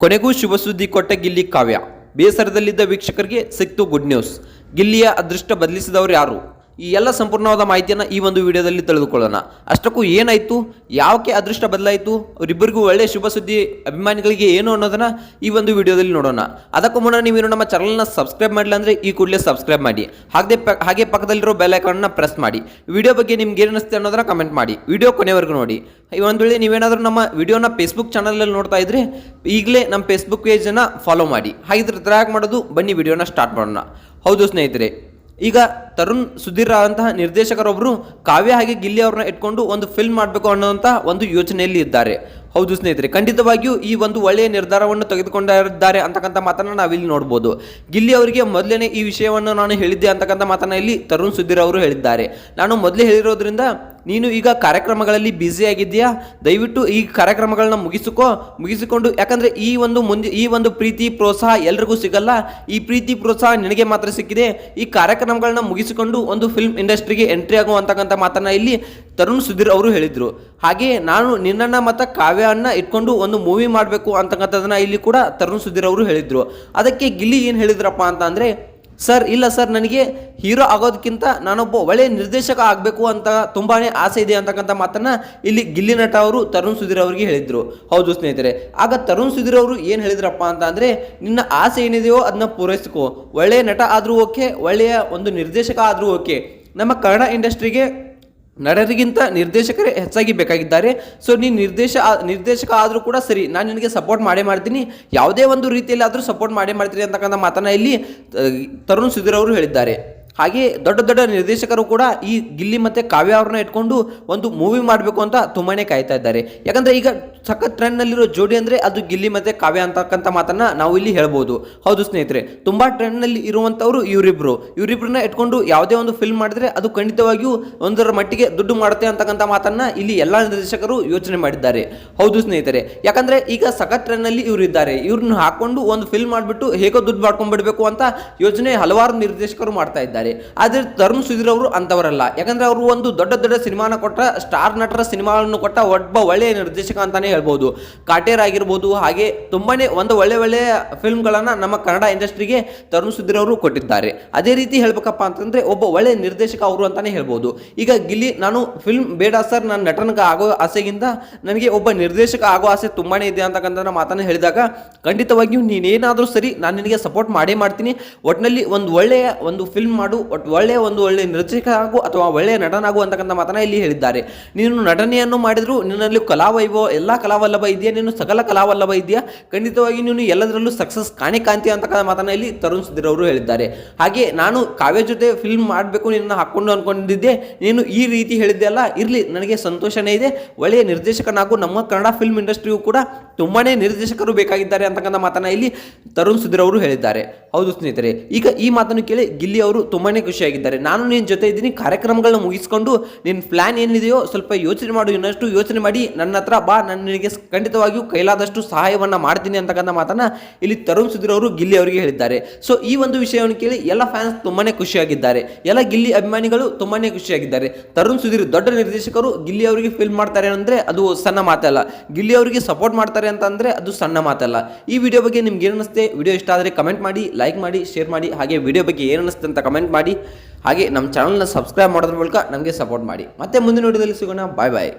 ಕೊನೆಗೂ ಶುಭ ಸುದ್ದಿ ಕೊಟ್ಟ ಗಿಲ್ಲಿ ಕಾವ್ಯ. ಬೇಸರದಲ್ಲಿದ್ದ ವೀಕ್ಷಕರಿಗೆ ಸಿಕ್ತು ಗುಡ್ ನ್ಯೂಸ್. ಗಿಲ್ಲಿಯ ಅದೃಷ್ಟ ಬದಲಿಸಿದವರು ಯಾರು? ಈ ಎಲ್ಲ ಸಂಪೂರ್ಣವಾದ ಮಾಹಿತಿಯನ್ನು ಈ ಒಂದು ವಿಡಿಯೋದಲ್ಲಿ ತಿಳಿದುಕೊಳ್ಳೋಣ. ಅಷ್ಟಕ್ಕೂ ಏನಾಯಿತು, ಯಾಕೆ ಅದೃಷ್ಟ ಬದಲಾಯಿತು, ಅವರಿಬ್ಬರಿಗೂ ಒಳ್ಳೆಯ ಶುಭ ಸುದ್ದಿ ಅಭಿಮಾನಿಗಳಿಗೆ ಏನು ಅನ್ನೋದನ್ನು ಈ ಒಂದು ವಿಡಿಯೋದಲ್ಲಿ ನೋಡೋಣ. ಅದಕ್ಕೂ ಮುನ್ನ ನೀವೇನು ನಮ್ಮ ಚಾನಲ್ನ ಸಬ್ಸ್ಕ್ರೈಬ್ ಮಾಡಿಲ್ಲ ಅಂದರೆ ಈ ಕೂಡಲೇ ಸಬ್ಸ್ಕ್ರೈಬ್ ಮಾಡಿ, ಹಾಗೆ ಪಕ್ಕದಲ್ಲಿರೋ ಬೆಲ್ ಐಕಾನ್ನ ಪ್ರೆಸ್ ಮಾಡಿ. ವಿಡಿಯೋ ಬಗ್ಗೆ ನಿಮ್ಗೆ ಏನು ಅನಿಸುತ್ತೆ ಅನ್ನೋದನ್ನ ಕಮೆಂಟ್ ಮಾಡಿ. ವಿಡಿಯೋ ಕೊನೆವರೆಗೂ ನೋಡಿ. ಒಂದು ವೇಳೆ ನೀವೇನಾದರೂ ನಮ್ಮ ವಿಡಿಯೋನ ಫೇಸ್ಬುಕ್ ಚಾನಲಲ್ಲಿ ನೋಡ್ತಾ ಇದ್ರೆ ಈಗಲೇ ನಮ್ಮ ಫೇಸ್ಬುಕ್ ಪೇಜನ್ನು ಫಾಲೋ ಮಾಡಿ. ಹಾಗಿದ್ರೆ ಟ್ರ್ಯಾಕ್ ಮಾಡೋದು ಬನ್ನಿ ವಿಡಿಯೋನ ಸ್ಟಾರ್ಟ್ ಮಾಡೋಣ. ಹೌದು ಸ್ನೇಹಿತರೆ, ಈಗ ತರುಣ್ ಸುಧೀರ್ ಅಂತಹ ನಿರ್ದೇಶಕರೊಬ್ಬರು ಕಾವ್ಯ ಹಾಗೆ ಗಿಲ್ಲಿ ಅವ್ರನ್ನ ಇಟ್ಕೊಂಡು ಒಂದು ಫಿಲ್ಮ್ ಮಾಡಬೇಕು ಅನ್ನೋಂಥ ಒಂದು ಯೋಚನೆಯಲ್ಲಿ ಇದ್ದಾರೆ. ಹೌದು ಸ್ನೇಹಿತರೆ, ಖಂಡಿತವಾಗಿಯೂ ಈ ಒಂದು ಒಳ್ಳೆಯ ನಿರ್ಧಾರವನ್ನು ತೆಗೆದುಕೊಂಡಿದ್ದಾರೆ ಅಂತಕ್ಕಂಥ ಮಾತನ್ನು ನಾವಿಲ್ಲಿ ನೋಡ್ಬೋದು. ಗಿಲ್ಲಿ ಅವರಿಗೆ ಮೊದಲೇ ಈ ವಿಷಯವನ್ನು ನಾನು ಹೇಳಿದ್ದೆ ಅಂತಕ್ಕಂಥ ಮಾತನ್ನು ಇಲ್ಲಿ ತರುಣ್ ಸುಧೀರ್ ಅವರು ಹೇಳಿದ್ದಾರೆ. ನಾನು ಮೊದಲೇ ಹೇಳಿರೋದ್ರಿಂದ ನೀನು ಈಗ ಕಾರ್ಯಕ್ರಮಗಳಲ್ಲಿ ಬ್ಯುಸಿ ಆಗಿದ್ದೀಯಾ, ದಯವಿಟ್ಟು ಈ ಕಾರ್ಯಕ್ರಮಗಳನ್ನ ಮುಗಿಸಿಕೊಂಡು, ಯಾಕಂದರೆ ಈ ಒಂದು ಪ್ರೀತಿ ಪ್ರೋತ್ಸಾಹ ಎಲ್ರಿಗೂ ಸಿಗಲ್ಲ. ಈ ಪ್ರೀತಿ ಪ್ರೋತ್ಸಾಹ ನಿನಗೆ ಮಾತ್ರ ಸಿಕ್ಕಿದೆ. ಈ ಕಾರ್ಯಕ್ರಮಗಳನ್ನ ಮುಗಿಸಿಕೊಂಡು ಒಂದು ಫಿಲ್ಮ್ ಇಂಡಸ್ಟ್ರಿಗೆ ಎಂಟ್ರಿ ಆಗುವಂತಕ್ಕಂಥ ಮಾತನ್ನ ಇಲ್ಲಿ ತರುಣ್ ಸುಧೀರ್ ಅವರು ಹೇಳಿದ್ರು. ಹಾಗೆ ನಾನು ನಿನ್ನನ್ನ ಮತ್ತು ಕಾವ್ಯನ್ನ ಇಟ್ಕೊಂಡು ಒಂದು ಮೂವಿ ಮಾಡಬೇಕು ಅಂತಕ್ಕಂಥದ್ದನ್ನ ಇಲ್ಲಿ ಕೂಡ ತರುಣ್ ಸುಧೀರ್ ಅವರು ಹೇಳಿದ್ರು. ಅದಕ್ಕೆ ಗಿಲ್ಲಿ ಏನು ಹೇಳಿದ್ರಪ್ಪ ಅಂತ ಅಂದರೆ, ಸರ್ ಇಲ್ಲ ಸರ್, ನನಗೆ ಹೀರೋ ಆಗೋದಕ್ಕಿಂತ ನಾನೊಬ್ಬ ಒಳ್ಳೆಯ ನಿರ್ದೇಶಕ ಆಗಬೇಕು ಅಂತ ತುಂಬಾ ಆಸೆ ಇದೆ ಅಂತಕ್ಕಂಥ ಮಾತನ್ನು ಇಲ್ಲಿ ಗಿಲ್ಲಿ ನಟ ಅವರು ತರುಣ್ ಸುಧೀರ್ ಅವರಿಗೆ ಹೇಳಿದರು. ಹೌದು ಸ್ನೇಹಿತರೆ, ಆಗ ತರುಣ್ ಸುಧೀರ್ ಅವರು ಏನು ಹೇಳಿದ್ರಪ್ಪ ಅಂತ ಅಂದರೆ, ನಿನ್ನ ಆಸೆ ಏನಿದೆಯೋ ಅದನ್ನ ಪೂರೈಸ್ಕೋ. ಒಳ್ಳೆಯ ನಟ ಆದರೂ ಓಕೆ, ಒಳ್ಳೆಯ ಒಂದು ನಿರ್ದೇಶಕ ಆದರೂ ಓಕೆ. ನಮ್ಮ ಕನ್ನಡ ಇಂಡಸ್ಟ್ರಿಗೆ ನಟರಿಗಿಂತ ನಿರ್ದೇಶಕರೇ ಹೆಚ್ಚಾಗಿ ಬೇಕಾಗಿದ್ದಾರೆ. ಸೊ ನೀನು ನಿರ್ದೇಶಕ ಆದರೂ ಕೂಡ ಸರಿ, ನಾನು ನಿನಗೆ ಸಪೋರ್ಟ್ ಮಾಡೇ ಮಾಡ್ತೀನಿ, ಯಾವುದೇ ಒಂದು ರೀತಿಯಲ್ಲಿ ಆದರೂ ಸಪೋರ್ಟ್ ಮಾಡೇ ಮಾಡ್ತೀನಿ ಅಂತಕ್ಕಂಥ ಮಾತನ್ನು ಇಲ್ಲಿ ತರುಣ್ ಸುಧೀರ್ ಅವರು ಹೇಳಿದ್ದಾರೆ. ಹಾಗೆ ದೊಡ್ಡ ದೊಡ್ಡ ನಿರ್ದೇಶಕರು ಕೂಡ ಈ ಗಿಲ್ಲಿ ಮತ್ತು ಕಾವ್ಯ ಅವ್ರನ್ನ ಇಟ್ಕೊಂಡು ಒಂದು ಮೂವಿ ಮಾಡಬೇಕು ಅಂತ ತುಂಬಾ ಕಾಯ್ತಾ ಇದ್ದಾರೆ. ಯಾಕಂದರೆ ಈಗ ಸಖತ್ ಟ್ರೆಂಡ್ನಲ್ಲಿರೋ ಜೋಡಿ ಅಂದರೆ ಅದು ಗಿಲ್ಲಿ ಮತ್ತು ಕಾವ್ಯ ಅಂತಕ್ಕಂಥ ಮಾತನ್ನು ನಾವು ಇಲ್ಲಿ ಹೇಳ್ಬೋದು. ಹೌದು ಸ್ನೇಹಿತರೆ, ತುಂಬ ಟ್ರೆಂಡ್ನಲ್ಲಿ ಇರುವಂಥವ್ರು ಇವರಿಬ್ಬರನ್ನ ಇಟ್ಕೊಂಡು ಯಾವುದೇ ಒಂದು ಫಿಲ್ಮ್ ಮಾಡಿದ್ರೆ ಅದು ಖಂಡಿತವಾಗಿಯೂ ಒಂದರ ಮಟ್ಟಿಗೆ ದುಡ್ಡು ಮಾಡುತ್ತೆ ಅಂತಕ್ಕಂಥ ಮಾತನ್ನು ಇಲ್ಲಿ ಎಲ್ಲ ನಿರ್ದೇಶಕರು ಯೋಚನೆ ಮಾಡಿದ್ದಾರೆ. ಹೌದು ಸ್ನೇಹಿತರೆ, ಯಾಕಂದರೆ ಈಗ ಸಖತ್ ಟ್ರೆಂಡ್ನಲ್ಲಿ ಇವರು ಇದ್ದಾರೆ. ಇವ್ರನ್ನ ಹಾಕೊಂಡು ಒಂದು ಫಿಲ್ಮ್ ಮಾಡಿಬಿಟ್ಟು ಹೇಗೋ ದುಡ್ಡು ಮಾಡ್ಕೊಂಡ್ಬಿಡ್ಬೇಕು ಅಂತ ಯೋಚನೆ ಹಲವಾರು ನಿರ್ದೇಶಕರು ಮಾಡ್ತಾ ಇದ್ದಾರೆ. ಆದರೆ ತರುಣ್ ಸುಧೀರ್ ಅವರು ಅಂತವರಲ್ಲ. ಯಾಕಂದ್ರೆ ಅವರು ಒಂದು ದೊಡ್ಡ ದೊಡ್ಡ ಸಿನಿಮಾನ ಕೊಟ್ಟ, ಸ್ಟಾರ್ ನಟರ ಸಿನಿಮಾಗಳನ್ನು ಕೊಟ್ಟ ಒಬ್ಬ ಒಳ್ಳೆಯ ನಿರ್ದೇಶಕ ಅಂತಾನೆ ಹೇಳ್ಬೋದು. ಕಾಟೇರ್ ಆಗಿರ್ಬೋದು, ಹಾಗೆ ತುಂಬಾನೇ ಒಂದು ಒಳ್ಳೆಯ ಫಿಲ್ಮ್ಗಳನ್ನು ನಮ್ಮ ಕನ್ನಡ ಇಂಡಸ್ಟ್ರಿಗೆ ತರುಣ್ ಸುಧೀರ್ ಅವರು ಕೊಟ್ಟಿದ್ದಾರೆ. ಅದೇ ರೀತಿ ಹೇಳ್ಬೇಕಪ್ಪ ಅಂತಂದ್ರೆ ಒಬ್ಬ ಒಳ್ಳೆಯ ನಿರ್ದೇಶಕ ಅವರು ಅಂತಾನೆ ಹೇಳ್ಬೋದು. ಈಗ ಗಿಲ್ಲಿ, ನಾನು ಫಿಲ್ಮ್ ಬೇಡ ಸರ್, ನಾನು ನಟನಿಗೆ ಆಗೋ ಆಸೆಗಿಂತ ನನಗೆ ಒಬ್ಬ ನಿರ್ದೇಶಕ ಆಗೋ ಆಸೆ ತುಂಬಾನೇ ಇದೆ ಅಂತಕ್ಕಂಥ ಮಾತನ್ನು ಹೇಳಿದಾಗ, ಖಂಡಿತವಾಗಿಯೂ ನೀನೇನಾದರೂ ಸರಿ, ನಾನು ನಿನಗೆ ಸಪೋರ್ಟ್ ಮಾಡೇ ಮಾಡ್ತೀನಿ. ಒಟ್ಟಿನಲ್ಲಿ ಒಂದು ಒಳ್ಳೆಯ ಒಂದು ಫಿಲ್ಮ್ ಮಾಡು, ಒಳ್ಳೆಯ ನಿರ್ದೇಶಕ ಆಗು ಅಥವಾ ಒಳ್ಳೆಯ ನಟನಾಗು ಅಂತಕ್ಕಂಥ ಮಾತನ್ನ ಇಲ್ಲಿ ಹೇಳಿದ್ದಾರೆ. ನೀನು ನಟನೆಯನ್ನು ಮಾಡಿದ್ರು ನಿನ್ನಲ್ಲಿ ಕಲಾವೈಭವ, ಎಲ್ಲ ಕಲಾವಲ್ಲಭ ಇದೆಯಾ, ನೀನು ಸಕಲ ಕಲಾವಲ್ಲಭ ಇದೆಯಾ, ಖಂಡಿತವಾಗಿ ನೀನು ಎಲ್ಲದರಲ್ಲೂ ಸಕ್ಸಸ್ ಕಾಣ್ತಿ ಅಂತಕ್ಕಂಥ ಮಾತನ್ನ ಇಲ್ಲಿ ತರುಣ್ ಸುಧೀರ್ ಅವರು ಹೇಳಿದ್ದಾರೆ. ಹಾಗೆ ನಾನು ಕಾವ್ಯ ಜೊತೆ ಫಿಲ್ಮ್ ಮಾಡಬೇಕು ನಿನ್ನ ಹಾಕೊಂಡು ಅನ್ಕೊಂಡಿದ್ದೆ, ನೀನು ಈ ರೀತಿ ಹೇಳಿದ್ದೆ ಅಲ್ಲ, ಇರಲಿ, ನನಗೆ ಸಂತೋಷನೇ ಇದೆ. ಒಳ್ಳೆಯ ನಿರ್ದೇಶಕನಾಗು, ನಮ್ಮ ಕನ್ನಡ ಫಿಲ್ಮ್ ಇಂಡಸ್ಟ್ರಿಯೂ ಕೂಡ ತುಂಬಾನೇ ನಿರ್ದೇಶಕರು ಬೇಕಾಗಿದ್ದಾರೆ ಅಂತಕ್ಕಂಥ ಮಾತನ್ನ ಇಲ್ಲಿ ತರುಣ್ ಸುಧೀರ್ ಅವರು ಹೇಳಿದ್ದಾರೆ. ಹೌದು ಸ್ನೇಹಿತರೆ, ಈಗ ಈ ಮಾತನ್ನು ಕೇಳಿ ಗಿಲ್ಲಿ ಅವರು ತುಂಬಾನೇ ಖುಷಿಯಾಗಿದ್ದಾರೆ. ನಾನು ನಿನ್ನ ಜೊತೆ ಇದ್ದೀನಿ, ಕಾರ್ಯಕ್ರಮಗಳನ್ನ ಮುಗಿಸ್ಕೊಂಡು ನಿನ್ನ ಪ್ಲಾನ್ ಏನಿದೆಯೋ ಸ್ವಲ್ಪ ಯೋಚನೆ ಮಾಡು, ಇನ್ನಷ್ಟು ಯೋಚನೆ ಮಾಡಿ ನನ್ನ ಹತ್ರ ಬಾ, ನಾನು ನಿನಗೆ ಖಂಡಿತವಾಗಿಯೂ ಕೈಲಾದಷ್ಟು ಸಹಾಯವನ್ನ ಮಾಡ್ತೀನಿ ಅಂತಕ್ಕಂಥ ಮಾತನ್ನ ಇಲ್ಲಿ ತರುಣ್ ಸುಧೀರ್ ಅವರು ಗಿಲ್ಲಿ ಅವರಿಗೆ ಹೇಳಿದ್ದಾರೆ. ಸೊ ಈ ಒಂದು ವಿಷಯವನ್ನು ಕೇಳಿ ಎಲ್ಲ ಫ್ಯಾನ್ಸ್ ತುಂಬಾನೇ ಖುಷಿಯಾಗಿದ್ದಾರೆ, ಎಲ್ಲ ಗಿಲ್ಲಿ ಅಭಿಮಾನಿಗಳು ತುಂಬಾನೇ ಖುಷಿಯಾಗಿದ್ದಾರೆ. ತರುಣ್ ಸುಧೀರ್ ದೊಡ್ಡ ನಿರ್ದೇಶಕರು ಗಿಲ್ಲಿ ಅವರಿಗೆ ಫಿಲ್ಮ್ ಮಾಡ್ತಾರೆ ಅಂದ್ರೆ ಅದು ಸಣ್ಣ ಮಾತಲ್ಲ, ಗಿಲ್ಲಿ ಅವರಿಗೆ ಸಪೋರ್ಟ್ ಮಾಡ್ತಾರೆ ಅಂತಂದ್ರೆ ಅದು ಸಣ್ಣ ಮಾತಲ್ಲ. ಈ ವಿಡಿಯೋ ಬಗ್ಗೆ ನಿಮ್ಗೆ ಏನು ಅನಿಸುತ್ತೆ? ವಿಡಿಯೋ ಇಷ್ಟ ಆದರೆ ಕಮೆಂಟ್ ಮಾಡಿ, ಲೈಕ್ ಮಾಡಿ, ಶೇರ್ ಮಾಡಿ. ಹಾಗೆ ವಿಡಿಯೋ ಬಗ್ಗೆ ಏನು ಅನಿಸುತ್ತೆ ಅಂತ ಕಮೆಂಟ್ ಮಾಡಿ. ಹಾಗೆ ನಮ್ಮ ಚಾನಲ್ನ ಸಬ್ಸ್ಕ್ರೈಬ್ ಮಾಡೋದ್ರ ಮೂಲಕ ನಮಗೆ ಸಪೋರ್ಟ್ ಮಾಡಿ. ಮತ್ತೆ ಮುಂದಿನ ವಿಡಿಯೋದಲ್ಲಿ ಸಿಗೋಣ. ಬಾಯ್ ಬಾಯ್.